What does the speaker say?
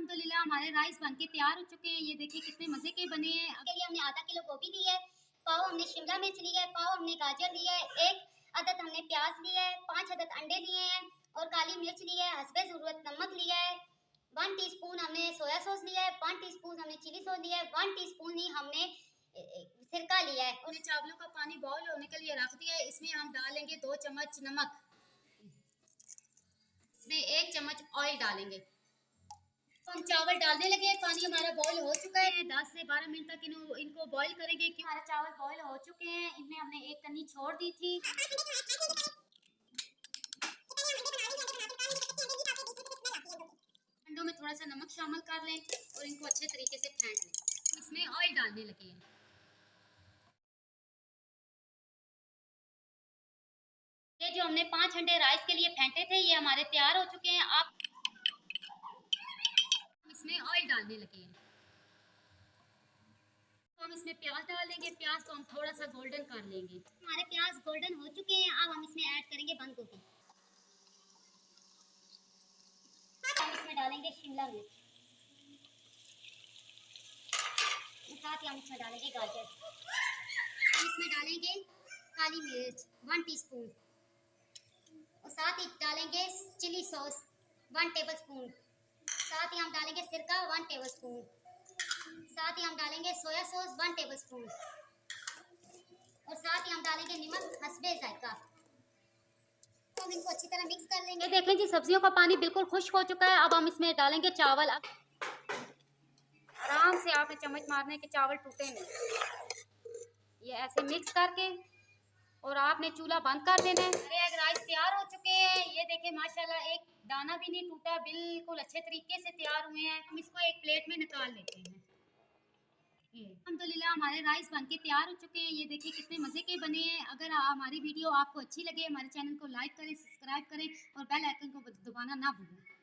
अल्हम्दुलिल्लाह हमारे राइस बनके तैयार हो चुके हैं। ये देखिए कितने मजे के बने हैं। इसके लिए हमने आधा किलो गोभी ली है, पाव हमने शिमला मिर्च ली है, पाव हमने गाजर ली है, एक अदद हमने प्याज लिया है, 5 अदद अंडे लिए हैं और काली मिर्च ली है, हस्बे ज़रूरत नमक लिया है, 1 टीस्पून हमने सोया सॉस लिया है, 1 टीस्पून हमने चिली सॉस लिया है, 1 टीस्पून ही हमने सिरका लिया है। और चावलों का पानी बॉईल होने के लिए रख दिया है। इसमें हम डालेंगे 2 चम्मच नमक, इसमें 1 चम्मच ऑयल डालेंगे। तो हम चावल डालने लगे हैं। पानी हमारा बॉईल हो चुका है। 10 से 12 मिनट तक इनको बॉईल करेंगे कि हमारे चावल बॉईल हो चुके हैं। इनमें हमने एक कन्नी छोड़ दी थी। अंडों में थोड़ा सा नमक शामिल कर लें और इनको अच्छे तरीके से फेंट लें। इसमें ऑयल डालने लगे हैं। ये जो हमने 5 अंडे राइस के लिए फेंटे थे ये हमारे तैयार हो चुके हैं। आप इसमें ऑयल डालने लगे हैं। तो हम इसमें प्याज डालेंगे। प्याज को हम थोड़ा सा गोल्डन कर लेंगे। हमारे प्याज गोल्डन हो चुके हैं। अब हम इसमें ऐड करेंगे बंद गोभी। हम इसमें डालेंगे शिमला मिर्च, साथ ही हम इसमें डालेंगे गाजर। हम इसमें डालेंगे काली मिर्च 1 टीस्पून और साथ ही डालेंगे चिली सॉस 1 टेबलस्पून। साथ ही हम डालेंगे सिरका 1 टेबलस्पून। साथ ही हम डालेंगे सोया सॉस 1 टेबलस्पून और साथ ही हम डालेंगे नमक हस्बे जायका। तो हम इनको अच्छी तरह मिक्स कर लेंगे। देखें जी सब्जियों का पानी बिल्कुल खुश्क हो चुका है। अब हम इसमें डालेंगे चावल। आराम से आपने चम्मच मारने के चावल टूटे नहीं। ये ऐसे मिक्स करके और आपने चूल्हा बंद कर देना है। हमारे एग राइस तैयार हो चुके हैं। ये देखें माशाल्लाह एक दाना भी नहीं टूटा, बिल्कुल अच्छे तरीके से तैयार हुए हैं। हम इसको एक प्लेट में निकाल लेते हैं। अल्हम्दुलिल्लाह हमारे राइस बनके तैयार हो चुके हैं। ये देखिए कितने मज़े के बने हैं। अगर हमारी वीडियो आपको अच्छी लगे हमारे चैनल को लाइक करें, सब्सक्राइब करें और बेल आइकन को दबाना ना भूलें।